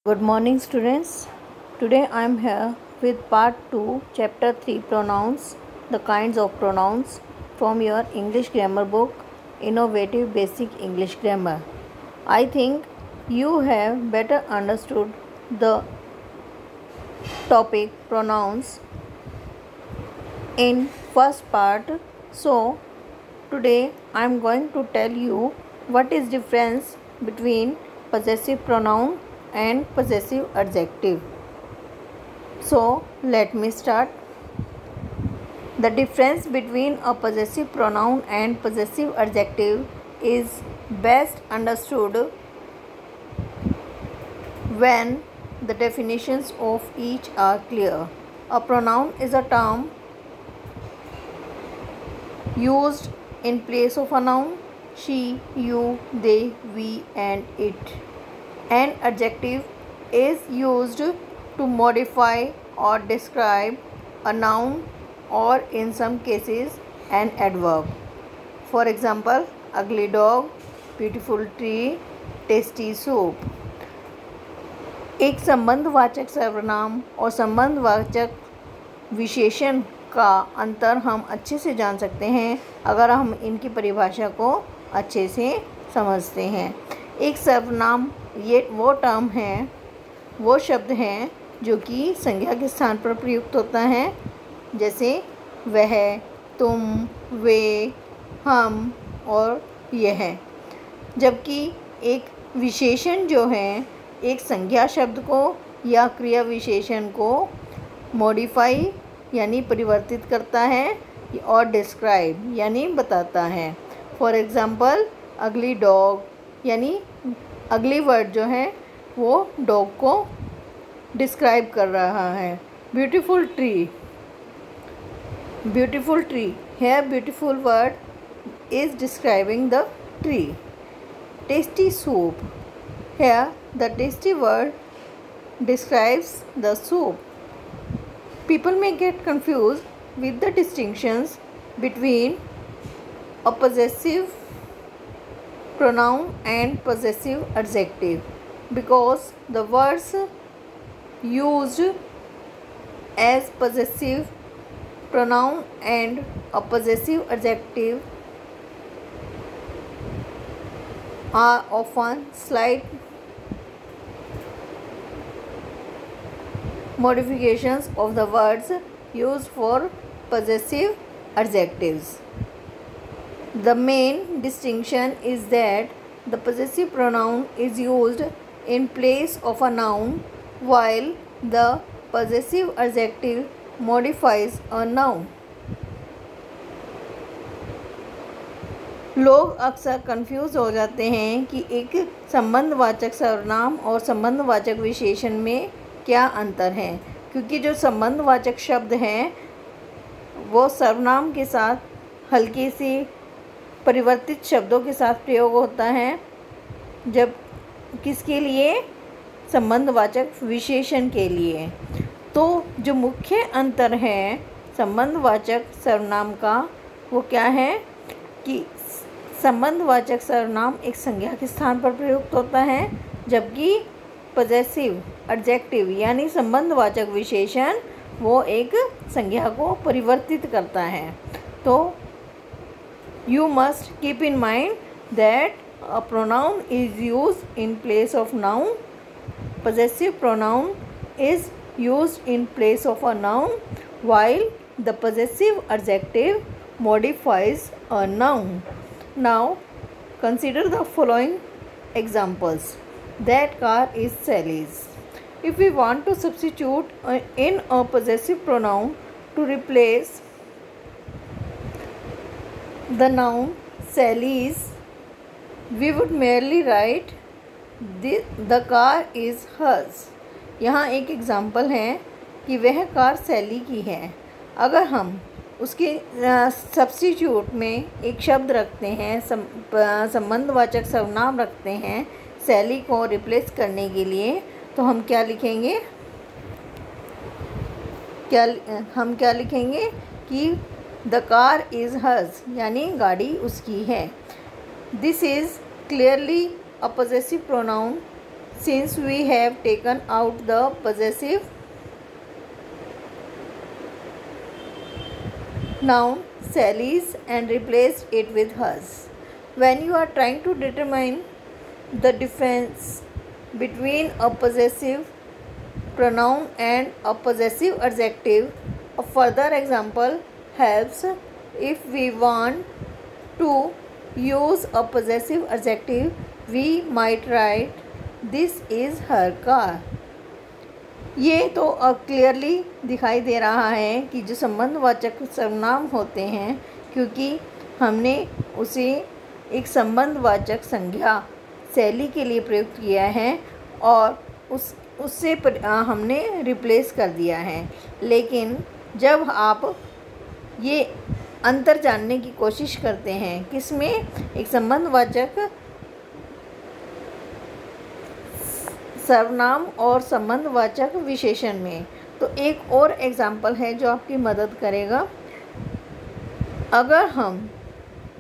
Good morning, students. Today I am here with part 2, chapter 3 pronouns, the kinds of pronouns from your English grammar book, Innovative Basic English Grammar. I think you have better understood the topic pronouns in first part. So today I am going to tell you what is difference between possessive pronoun and possessive adjective. So let me start. The difference between a possessive pronoun and possessive adjective is best understood when the definitions of each are clear. A pronoun is a term used in place of a noun: she, you, they, we, and it. An adjective is used to modify or describe a noun or in some cases an adverb. For example, ugly dog, beautiful tree, tasty soup. एक संबंधवाचक सर्वनाम और संबंधवाचक विशेषण का अंतर हम अच्छे से जान सकते हैं अगर हम इनकी परिभाषा को अच्छे से समझते हैं। एक सर्वनाम ये वो टर्म है, वो शब्द हैं जो कि संज्ञा के स्थान पर प्रयुक्त होता है, जैसे वह, तुम, वे, हम और यह। जबकि एक विशेषण जो है एक संज्ञा शब्द को या क्रिया विशेषण को मॉडिफाई यानी परिवर्तित करता है और डिस्क्राइब यानी बताता है। फॉर एग्ज़ाम्पल, अगली डॉग यानी अगली वर्ड जो है वो डॉग को डिस्क्राइब कर रहा है। Beautiful tree, here beautiful word is describing the tree. Tasty soup, here the tasty word describes the soup. People may get confused with the distinctions between a possessive pronoun and possessive adjective because the words used as possessive pronoun and a possessive adjective are often slight modifications of the words used for possessive adjectives. The main distinction is that the possessive pronoun is used in place of a noun while the possessive adjective modifies a noun. लोग अक्सर confuse हो जाते हैं कि एक संबंधवाचक सर्वनाम और संबंधवाचक विशेषण में क्या अंतर है, क्योंकि जो संबंधवाचक शब्द हैं वो सर्वनाम के साथ हल्के से परिवर्तित शब्दों के साथ प्रयोग होता है, जब किसके लिए? संबंधवाचक विशेषण के लिए। तो जो मुख्य अंतर है संबंधवाचक सर्वनाम का वो क्या है कि संबंधवाचक सर्वनाम एक संज्ञा के स्थान पर प्रयुक्त होता है, जबकि पॉजेसिव एडजेक्टिव यानी संबंधवाचक विशेषण वो एक संज्ञा को परिवर्तित करता है। तो you must keep in mind that a pronoun is used in place of noun. Possessive pronoun is used in place of a noun while the possessive adjective modifies a noun. Now consider the following examples. That car is Sally's. If we want to substitute in a possessive pronoun to replace the noun Sally's, we would merely write the car is hers. यहाँ एक example है कि वह car सैली की है। अगर हम उसके सब्स्टिट्यूट में एक शब्द रखते हैं, संबंधवाचक सर्वनाम रखते हैं सैली को रिप्लेस करने के लिए, तो हम क्या लिखेंगे? क्या लिखेंगे कि द कार इज़ हर्स यानी गाड़ी उसकी है। This is clearly a possessive pronoun since we have taken out the possessive noun Sally's and replaced it with hers. When you are trying to determine the difference between a possessive pronoun and a possessive adjective, a further example helps. If we want to use a possessive adjective, we might write, "This is her car." ये तो अब clearly दिखाई दे रहा है कि जो संबंधवाचक सर्वनाम होते हैं, क्योंकि हमने उसे एक संबंधवाचक संज्ञा शैली के लिए प्रयुक्त किया है और उससे हमने रिप्लेस कर दिया है। लेकिन जब आप ये अंतर जानने की कोशिश करते हैं किसमें, एक संबंधवाचक सर्वनाम और संबंधवाचक विशेषण में, तो एक और एग्जाम्पल है जो आपकी मदद करेगा। अगर हम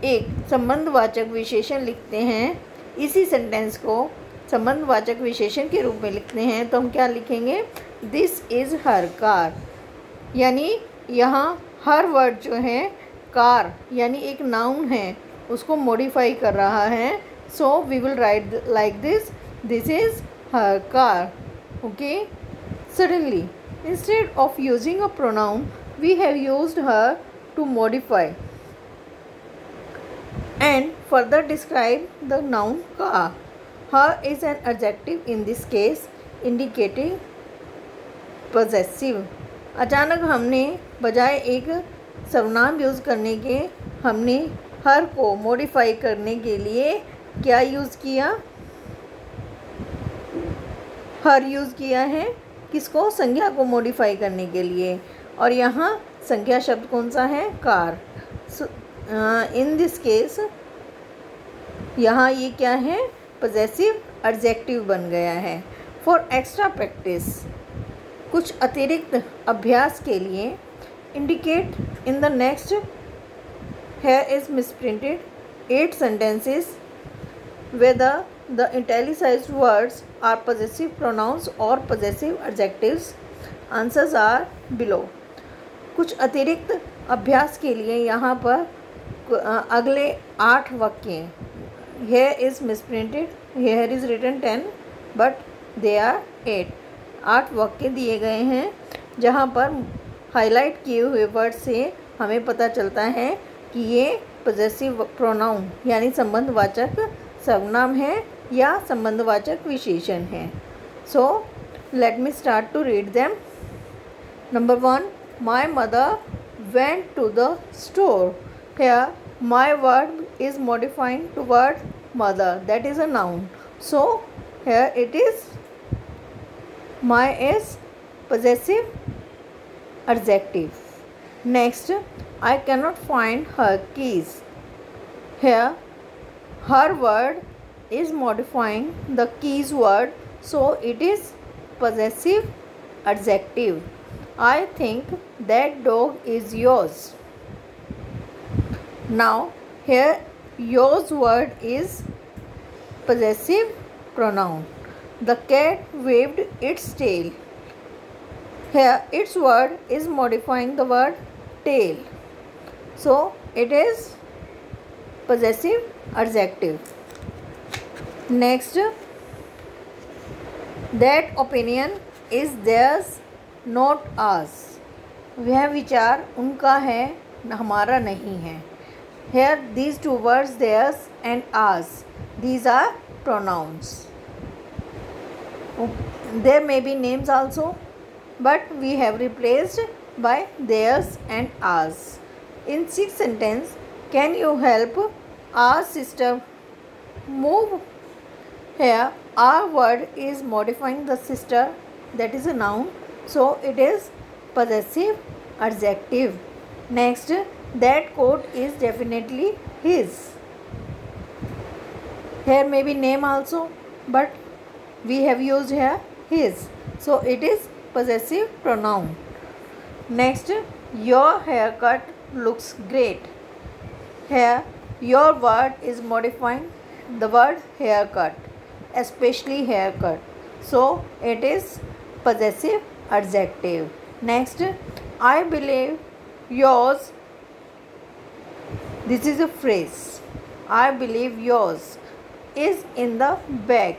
एक संबंधवाचक विशेषण लिखते हैं, इसी सेंटेंस को संबंधवाचक विशेषण के रूप में लिखते हैं, तो हम क्या लिखेंगे, दिस इज़ हर कार। यानी यहाँ हर वर्ड जो है कार यानी एक नाउन है उसको मॉडिफाई कर रहा है। So we will write like this, this is her car. Okay, suddenly instead of using a pronoun we have used her to modify and further describe the noun car. Her is an adjective in this case indicating possessive. अचानक हमने बजाय एक सर्वनाम use करने के हमने हर को modify करने के लिए क्या यूज़ किया, हर यूज़ किया है। किसको, संज्ञा को मॉडिफाई करने के लिए। और यहाँ संज्ञा शब्द कौन सा है, कार। इन दिस केस यहाँ ये क्या है, पॉजेसिव एडजेक्टिव बन गया है। फॉर एक्स्ट्रा प्रैक्टिस, कुछ अतिरिक्त अभ्यास के लिए, indicate in the next here is misprinted 8 sentences whether the italicized words are possessive pronouns or possessive adjectives. Answers are below. कुछ अतिरिक्त अभ्यास के लिए यहाँ पर अगले 8 वाक्य, here is misprinted, here is written 10 but they are 8 वाक्य दिए गए हैं, जहाँ पर हाईलाइट किए हुए वर्ड से हमें पता चलता है कि ये पॉजेसिव प्रोनाउन यानी संबंधवाचक सर्वनाम है या संबंधवाचक विशेषण है। So let me start to read them. Number 1, my mother went to the store. Here my word is modifying to word mother, that is a noun. So here it is my is possessive adjective. Next, I cannot find her keys. Here her word is modifying the keys word, so it is possessive adjective. I think that dog is yours. Now here yours word is possessive pronoun. The cat waved its tail. Here its word is modifying the word tail, so it is possessive adjective. Next, that opinion is theirs not ours. वह विचार उनका है, हमारा नहीं है। Here these two words theirs and ours, these are pronouns. There may be names also, but we have replaced by theirs and ours. In 6th sentence, can you help our sister move? Here our word is modifying the sister, that is a noun, so it is possessive adjective. Next, that coat is definitely his. Here may be name also, but we have used here his, so it is possessive pronoun. Next, your haircut looks great. Here your word is modifying the word haircut. especially haircut. So it is possessive adjective. Next, I believe yours. This is a phrase. I believe yours is in the bag.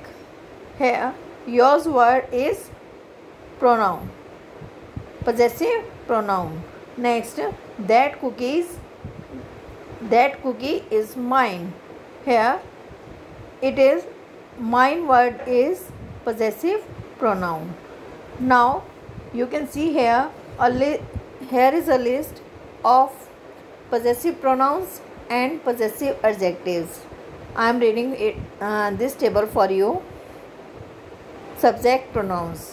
Here, yours word is pronoun, possessive pronoun. Next, that cookie is mine. Here, it is mine word is possessive pronoun. Now, you can see here here is a list of possessive pronouns and possessive adjectives. I am reading it this table for you. Subject pronouns,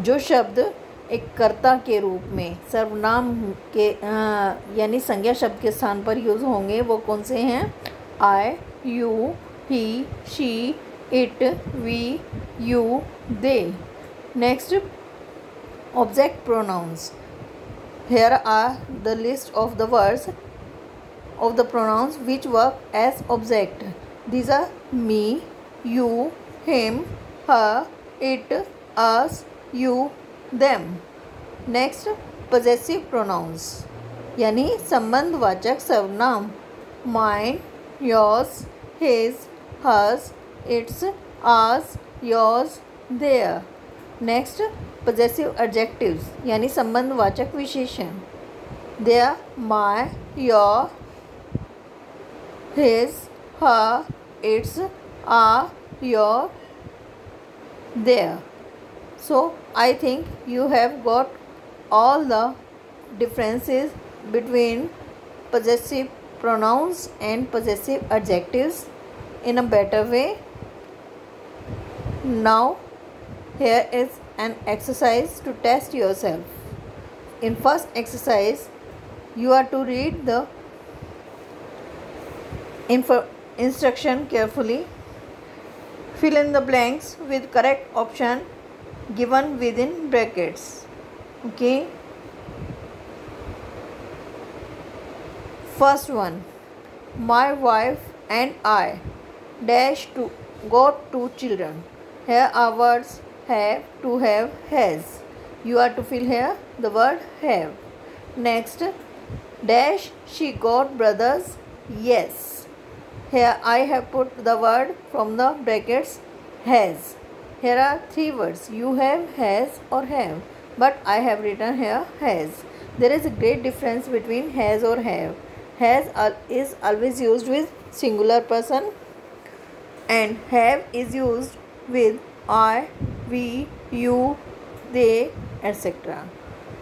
जो शब्द एक कर्ता के रूप में सर्वनाम के यानी संज्ञा शब्द के स्थान पर यूज़ होंगे वो कौन से हैं? I, you, he, she, it, we, you, they. Next, object pronouns. Here are the list of the words of the pronouns which work as object. These are me, you, him, her, it, us, you, them. Next, possessive pronouns यानी संबंधवाचक सर्वनाम. mine, yours, his, hers, its, ours, yours, their. Next, possessive adjectives यानी संबंधवाचक विशेषण. their, my, your, his, her, its, our, your, their. So I think you have got all the differences between possessive pronouns and possessive adjectives in a better way. Now here is an exercise to test yourself. In first exercise, you are to read the instruction carefully. Fill in the blanks with correct option given within brackets. Okay. First one, my wife and I dash to got 2 children. Here are words have, to have, has. You are to fill here the word have. Next, dash she got brothers. Yes. Here I have put the word from the brackets has. Here are 3 words, you have, has or have, but I have written here has. There is a great difference between has or have. Has is always used with singular person and have is used with I, we, you, they, etc.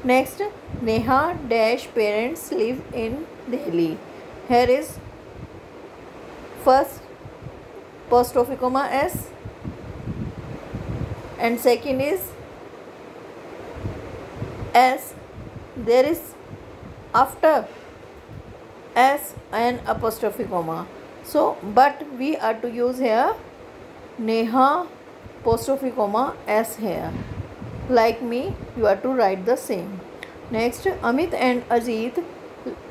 Next, Neha dash parents live in Delhi. Here is first apostrophe comma s and second is s. There is after s and apostrophe comma. So, but we are to use here Neha apostrophe comma s here. Like me, you are to write the same. Next, Amit and Ajit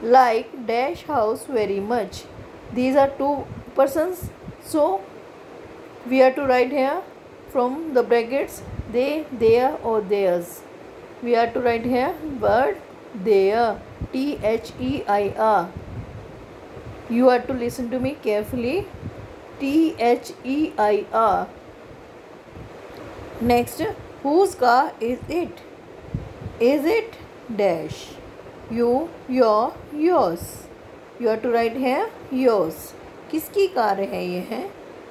like dash house very much. These are 2 persons, so we are to write here from the brackets they, their or theirs. We are to write here word their, their. You are to listen to me carefully, their. Next, whose car is it? Is it dash? You, your, yours. You are to write here yours. किसकी car है ये है?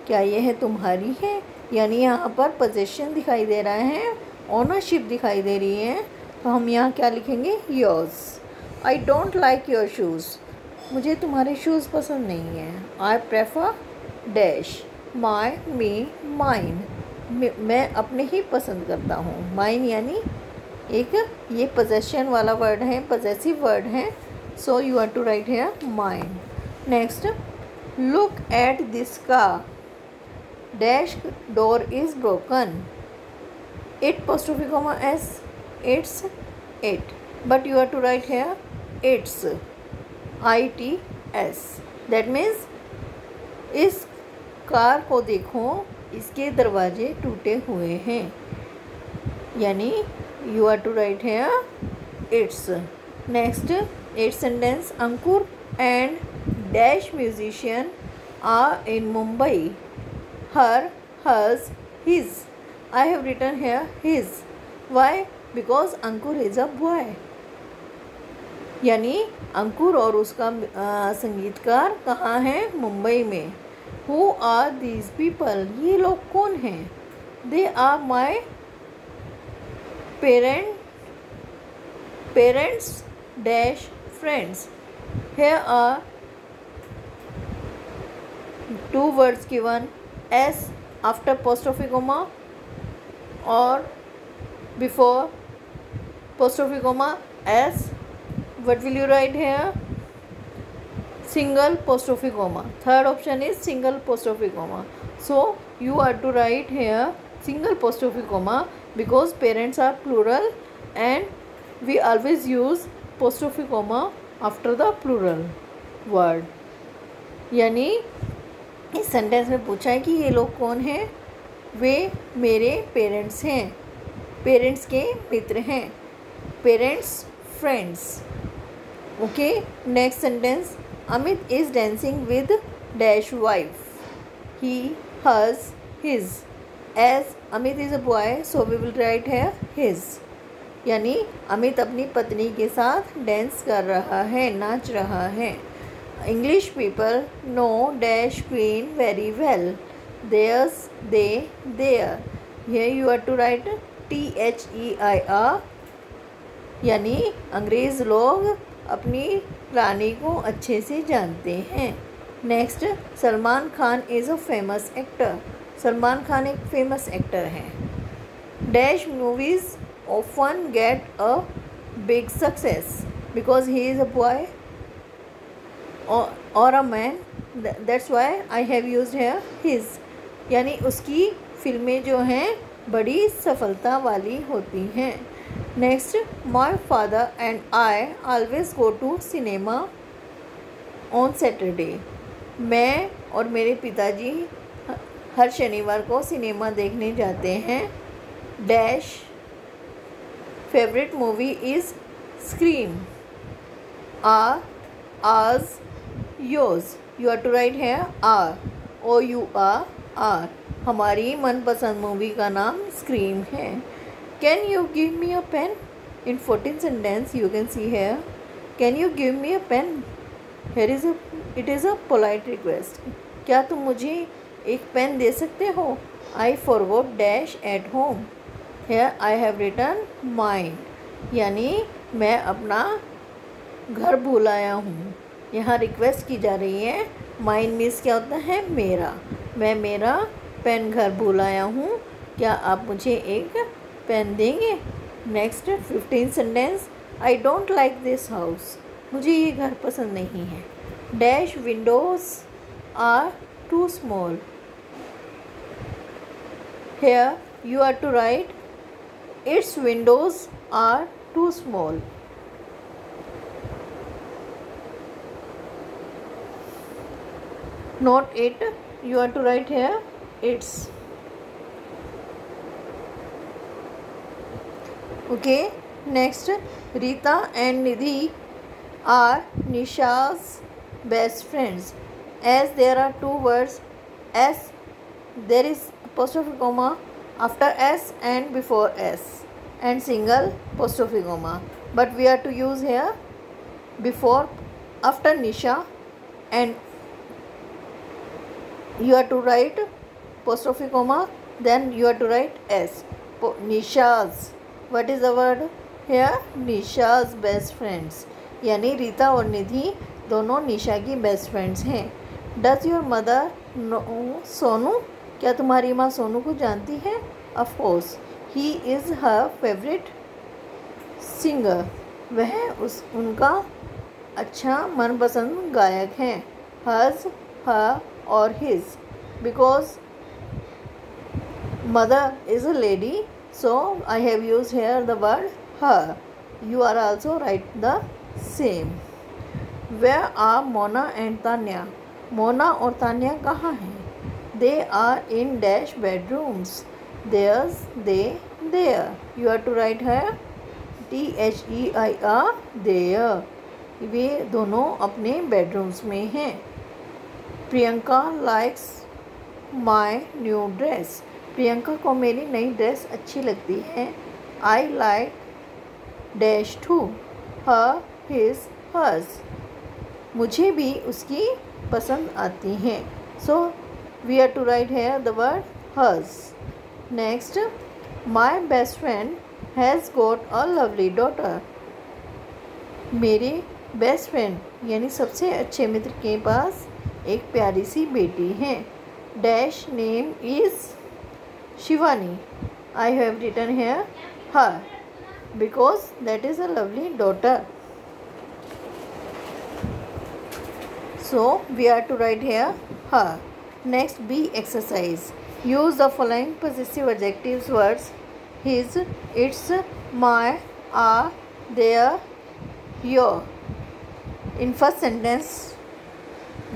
क्या ये है तुम्हारी है? यानी यहाँ पर पोजेशन दिखाई दे रहा है, ओनरशिप दिखाई दे रही है, तो हम यहाँ क्या लिखेंगे yours. I don't like your shoes. मुझे तुम्हारे शूज़ पसंद नहीं है. I prefer dash. My, me, mine. मैं अपने ही पसंद करता हूँ. माइन यानी एक ये पोजेशन वाला वर्ड है, पोजेसिव वर्ड है. So you are to write here mine. Next, look at this car. Dash door is broken. It apostrophe comma s. It's it. But you are to write here its. ITS. That means इस car को देखो इसके दरवाजे टूटे हुए हैं, यानी you are to write here it's. Next 8th sentence, Ankur and dash musician are in Mumbai, her, hers, his. I have written here his. Why? Because Ankur is a boy, यानी अंकुर और उसका संगीतकार कहाँ हैं? मुंबई में। Who are these people? ये लोग कौन हैं? They are my parents dash friends. Here are two words given, S after apostrophe comma or before apostrophe comma S. What will you write here? Single apostrophe comma. Third option is single apostrophe comma. So you are to write here single apostrophe comma because parents are plural and we always use apostrophe comma after the plural word. यानी इस sentence में पूछा है कि ये लोग कौन हैं? वे मेरे पेरेंट्स हैं, पेरेंट्स के मित्र हैं, parents friends. Okay, next sentence, Amit is dancing with dash wife, he, hers, his. As Amit is a boy so we will write है हिज, यानी अमित अपनी पत्नी के साथ डांस कर रहा है, नाच रहा है। English people know dash queen very well, theirs, they, there. Here you are to write THEIR, यानी अंग्रेज़ लोग अपनी रानी को अच्छे से जानते हैं। Next, Salman Khan is a famous actor. Salman Khan एक फेमस एक्टर हैं। Dash movies often get a big success because he is a boy or a man, that's why I have used here his, यानी उसकी फिल्में जो हैं बड़ी सफलता वाली होती हैं। Next, my father and I always go to cinema on Saturday। मैं और मेरे पिताजी हर शनिवार को सिनेमा देखने जाते हैं। Dash favorite movie is Scream, R, ours, yours। You are to write here R, OUR। हमारी मनपसंद मूवी का नाम स्क्रीम है। Can you give me a pen? In 14th sentence you can see here, can you give me a pen? Here is it is a polite request। क्या तुम मुझे एक pen दे सकते हो? I forgot dash at home। Here I have written mine, यानी मैं अपना घर भूल आया हूँ। यहाँ रिक्वेस्ट की जा रही है। माइन मीन्स क्या होता है? मेरा। मैं मेरा पेन घर भूल आया हूँ, क्या आप मुझे एक पेन देंगे? Next 15th sentence, I don't like this house. मुझे ये घर पसंद नहीं है। Dash windows are too small. Here you are to write its windows are too small। Not it, you are to write here its। Okay, next, Rita and Nidhi are Nisha's best friends। As there are two words, S, there is apostrophe comma after S and before S, and single apostrophe comma, but we are to use here before after Nisha, and you are to write apostrophe comma, then you are to write S। Nisha's, what is the word here? Nisha's best friends, यानी रीता और निधि दोनों निशा की best friends हैं। Does your mother know Sonu? क्या तुम्हारी माँ सोनू को जानती है? Of course, he is her favourite singer. वह उनका अच्छा मनपसंद गायक है। हर्स, हर और his, because mother is a lady, so I have used here the word her. You are also write the same. Where are Mona and Tanya? Mona और तान्या कहाँ हैं? They are in dash bedrooms. Theirs, they, there. You have to write here THEIR, there. वे दोनों अपने bedrooms में हैं. Priyanka likes my new dress. Priyanka को मेरी नई ड्रेस अच्छी लगती है. I like dash too, her, his, hers. मुझे भी उसकी पसंद आती हैं. So we are to write here the word hers. Next, my best friend has got a lovely daughter. मेरे बेस्ट फ्रेंड यानी सबसे अच्छे मित्र के पास एक प्यारी सी बेटी है. Dash name is Shivani. I have written here her because that is a lovely daughter. So we are to write here her. Next, B exercise. Use the following possessive adjectives words: his, its, my, are, their, your. In first sentence,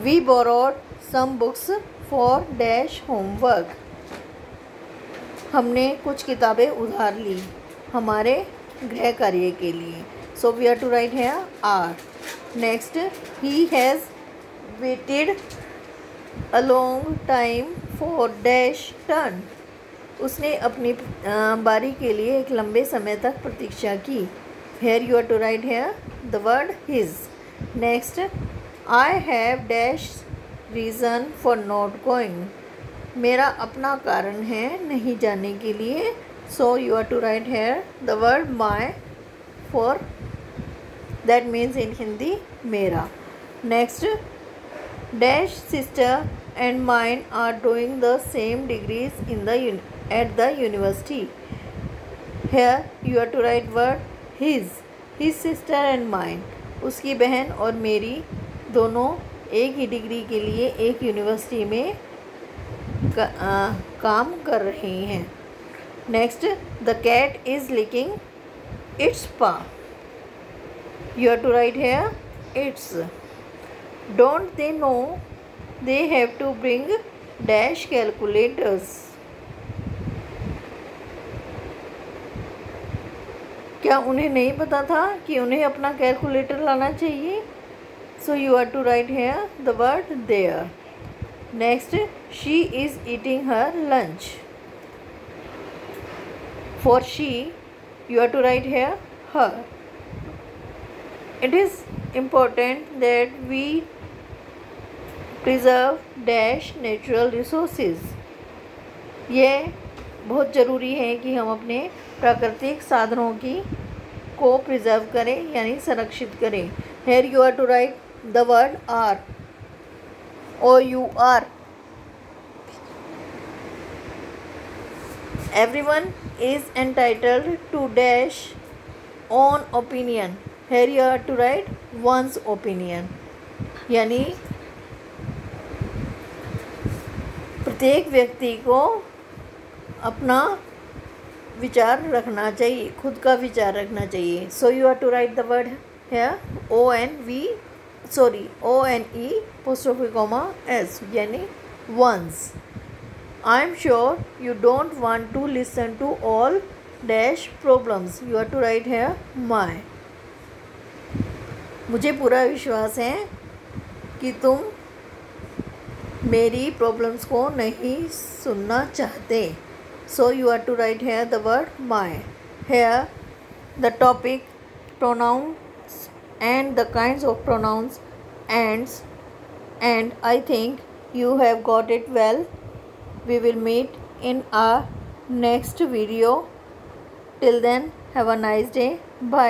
we borrowed some books for dash homework. हमने कुछ किताबें उधार ली हमारे गृह कार्य के लिए. So we are to write here our. Next, he has waited a long time for dash turn. उसने अपनी बारी के लिए एक लंबे समय तक प्रतीक्षा की. Here you are to write here the word his. Next, I have dash reason for not going. मेरा अपना कारण है नहीं जाने के लिए. So you are to write here the word my for that means in Hindi मेरा. Next, dash sister and mine are doing the same degrees in the at the university. Here you are to write word his sister and mine. उसकी बहन और मेरी दोनों एक ही degree के लिए एक यूनिवर्सिटी में काम कर रही हैं. Next, the cat is licking its paw. You have to write here its. Don't they know they have to bring dash calculators. क्या उन्हें नहीं पता था कि उन्हें अपना कैलकुलेटर लाना चाहिए. So you are to write here the word there. Next, she is eating her lunch. For she, you are to write here her. It is important that we preserve dash natural resources. यह बहुत ज़रूरी है कि हम अपने प्राकृतिक साधनों को प्रिजर्व करें यानी संरक्षित करें. Here you are to write the word are. OUR. Everyone is entitled to dash own opinion. Here you are to write one's opinion. यानी प्रत्येक व्यक्ति को अपना विचार रखना चाहिए, खुद का विचार रखना चाहिए. So you are to write the word here ONE'(s) यानी one's. I am sure you don't want to listen to all dash problems. You are to write here my. मुझे पूरा विश्वास है कि तुम मेरी प्रॉब्लम्स को नहीं सुनना चाहते. So you are to write here the word my. Here the topic pronouns and the kinds of pronouns and I think you have got it well. We will meet in our next video. Till then, have a nice day. Bye.